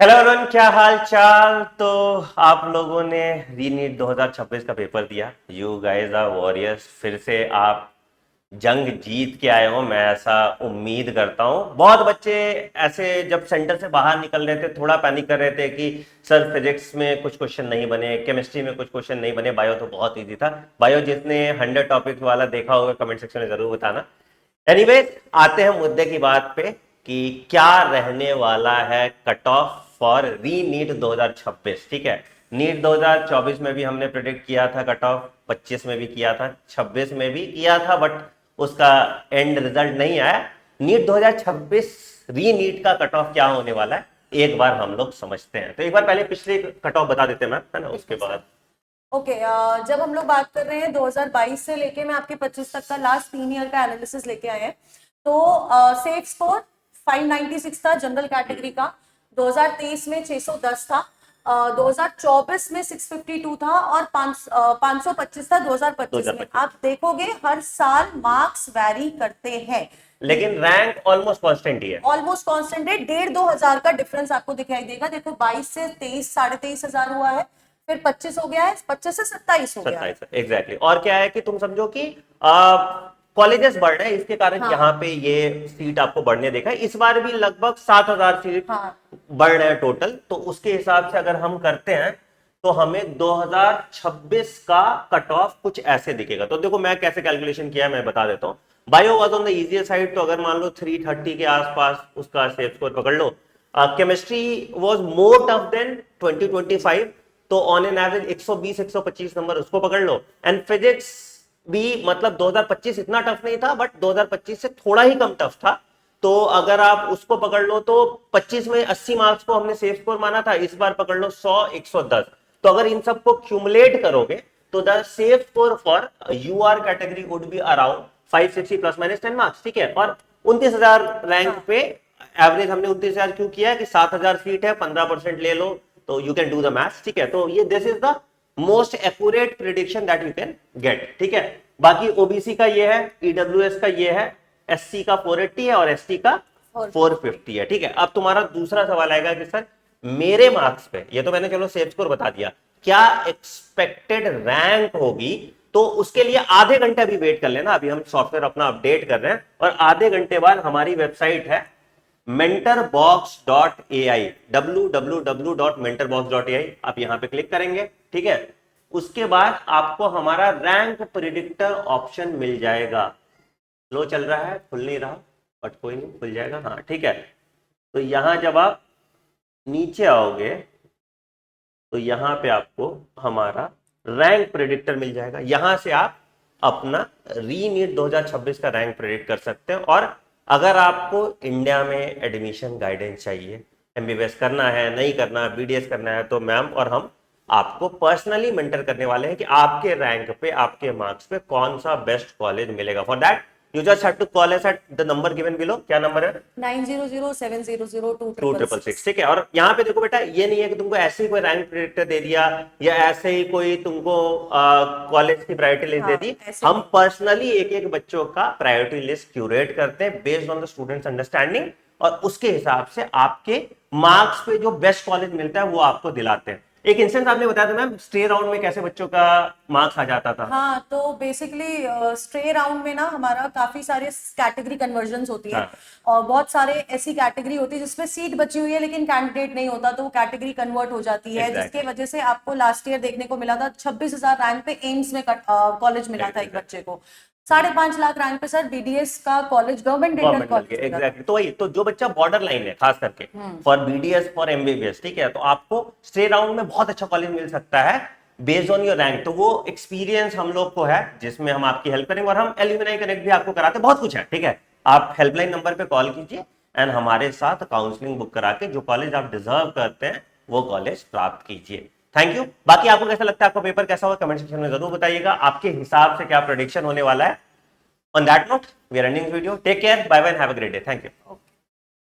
Hello everyone, क्या हाल चाल। तो आप लोगों ने रीनीट 2026 का पेपर दिया। You guys are warriors. फिर से आप जंग जीत के आए हो, मैं ऐसा उम्मीद करता हूँ। बहुत बच्चे ऐसे जब सेंटर से बाहर निकल रहे थे थोड़ा पैनिक कर रहे थे कि सर फिजिक्स में कुछ क्वेश्चन नहीं बने, केमिस्ट्री में कुछ क्वेश्चन नहीं बने, बायो तो बहुत इजी था। बायो जिसने 100 टॉपिक वाला देखा होगा कमेंट सेक्शन में जरूर बताना। एनीवेज, आते हैं मुद्दे की बात पे कि क्या रहने वाला है cut off for re NEET 2026। ठीक है, नीट 2024 में भी हमने प्रिडिक्ट किया था कट ऑफ, 25 में भी किया था, 26 में भी किया था, बट उसका एंड रिजल्ट नहीं आया। नीट 2026 री नीट का कट ऑफ क्या होने वाला है एक बार हम लोग समझते हैं। तो एक बार पहले पिछले कट ऑफ बता देते हैं मैम, है ना, उसके बाद। ओके। जब हम लोग बात कर रहे हैं 2022 से लेके मैं आपके 25 तक का लास्ट 3 ईयर का एनालिसिस लेके आए हैं। तो सेफ स्कोर 596 था जनरल कैटेगरी का। 2023 में 610 था। 2024 में 652 था और 525 था 2025 में। 2025 आप देखोगे हर साल मार्क्स वैरी करते हैं। लेकिन रैंक ऑलमोस्ट कांस्टेंट ही है। ऑलमोस्ट कांस्टेंट है। 1,500 का डिफरेंस आपको दिखाई देगा। देखो 22 से 23 23,500 हुआ है, फिर 25 हो गया है, 25 से 27 हो गया है। 27 एग्जैक्टली। और क्या है कि तुम समझो कि कॉलेजेस बढ़ रहे हैं, इसके कारण हाँ यहाँ पे ये सीट आपको बढ़ने देखा है। इस बार भी लगभग 7,000 सीट हाँ। बढ़ रहे हैं टोटल। तो उसके हिसाब से अगर हम करते हैं तो हमें 2026 का कट ऑफ कुछ ऐसे दिखेगा। तो देखो मैं कैसे कैलकुलेशन किया है मैं बता देता हूँ। Bio was on the easier side, तो अगर मान लो 330 के आसपास उसका सेफ स्कोर पकड़ लो। Chemistry was more tough than 2025, तो ऑन एन एवरेज 120 125 नंबर उसको पकड़ लो। एंड फिजिक्स भी मतलब 2025 इतना टफ नहीं था, बट 2025 से थोड़ा ही कम टफ था। तो अगर आप उसको पकड़ लो तो 25 में 80 मार्क्स को हमने सेफ स्कोर माना था, इस बार पकड़ लो 100 110। तो अगर इन सबको क्यूमुलेट करोगे तो the safe score for your category would be around 560 plus minus 10 marks. ठीक है, और 29,000 रैंक हाँ पे एवरेज हमने 29,000 क्यों किया है कि 7,000 सीट है, 15% ले लो तो you can do the maths. ठीक है, तो ये this is the most accurate prediction that you can get. ठीक है, बाकी ओबीसी का ये है, ईडब्ल्यूएस का ये है, एससी का 480 है और एसटी का और 450 है। ठीक है, अब तुम्हारा दूसरा सवाल आएगा कि सर मेरे मार्क्स पे, ये तो मैंने चलो सेफ स्कोर बता दिया, क्या एक्सपेक्टेड रैंक होगी। तो उसके लिए आधे घंटे अभी वेट कर लेना, अभी हम सॉफ्टवेयर अपना अपडेट कर रहे हैं और आधे घंटे बाद हमारी वेबसाइट है mentorbox.ai, www.mentorbox.ai, आप यहां पे क्लिक करेंगे। ठीक है, उसके बाद आपको हमारा रैंक प्रिडिक्टर ऑप्शन मिल जाएगा। स्लो चल रहा है, खुल नहीं रहा, बट कोई नहीं, खुल जाएगा। हाँ ठीक है, तो यहां जब आप नीचे आओगे तो यहां पे आपको हमारा रैंक प्रेडिक्टर मिल जाएगा। यहां से आप अपना री नीट 2026 का रैंक प्रेडिक्ट कर सकते हैं। और अगर आपको इंडिया में एडमिशन गाइडेंस चाहिए, एमबीबीएस करना है, नहीं करना, बीडीएस करना है, तो मैम और हम आपको पर्सनली मेंटर करने वाले हैं कि आपके रैंक पे, आपके मार्क्स पे कौन सा बेस्ट कॉलेज मिलेगा। For that you just have to call us at the number given below. क्या नंबर है? 9007002666। 2,666। ठीक है, और यहाँ पे देखो बेटा, ये नहीं है कि तुमको ऐसे ही कोई रैंक प्रेडिक्टर दे दिया या ऐसे ही कोई तुमको कॉलेज की प्रायोरिटी लिस्ट दे हाँ दी। ऐसे हम नहीं। पर्सनली एक एक बच्चों का प्रायोरिटी लिस्ट क्यूरेट करते हैं based on the students understanding, और उसके हिसाब से आपके मार्क्स पे जो बेस्ट कॉलेज मिलता है वो आपको दिलाते हैं। एक इंस्टेंस आपने बताया था मैम, स्टे राउंड में कैसे बच्चों का मार्क्स आ जाता था। हाँ तो बेसिकली स्ट्रे राउंड में ना हमारा काफी सारे कैटेगरी कन्वर्जन्स होती है। हाँ और बहुत सारे ऐसी कैटेगरी होती है जिसमें सीट बची हुई है लेकिन कैंडिडेट नहीं होता, तो वो कैटेगरी कन्वर्ट हो जाती है, जिसके एग्जैक्टली वजह से आपको लास्ट ईयर देखने को मिला था 26,000 रैंक पे एम्स में कॉलेज मिला था एक बच्चे को। 5.5 लाख रैंक पे सर बीडीएस का कॉलेज, गवर्नमेंट डेंटल गवर्नमेंट मिल गया कॉलेज मिला था। एग्जैक्टली। तो वही तो, जो बच्चा बॉर्डर लाइन है खास करके फॉर बीडीएस फॉर एमबीबीएस, ठीक है, तो आपको स्टे राउंड में बहुत अच्छा कॉलेज मिल सकता है बेस्ड ऑन योर रैंक। तो वो एक्सपीरियंस हम लोग को है जिसमें हम आपकी हेल्प करेंगे, और हम एल्यूमिनाई कनेक्ट भी आपको कराते हैं, बहुत कुछ है। ठीक है, आप हेल्पलाइन नंबर पे कॉल कीजिए एंड हमारे साथ काउंसलिंग बुक करा के जो कॉलेज आप डिजर्व करते हैं वो कॉलेज प्राप्त कीजिए। Thank you. बाकी आपको कैसा लगता है, आपका पेपर कैसा होगा, कमेंट सेक्शन में जरूर बताइएगा। आपके हिसाब से क्या प्रेडिक्शन होने वाला है। On that note, we are ending this video. Take care. Bye bye and have a great day. Thank you.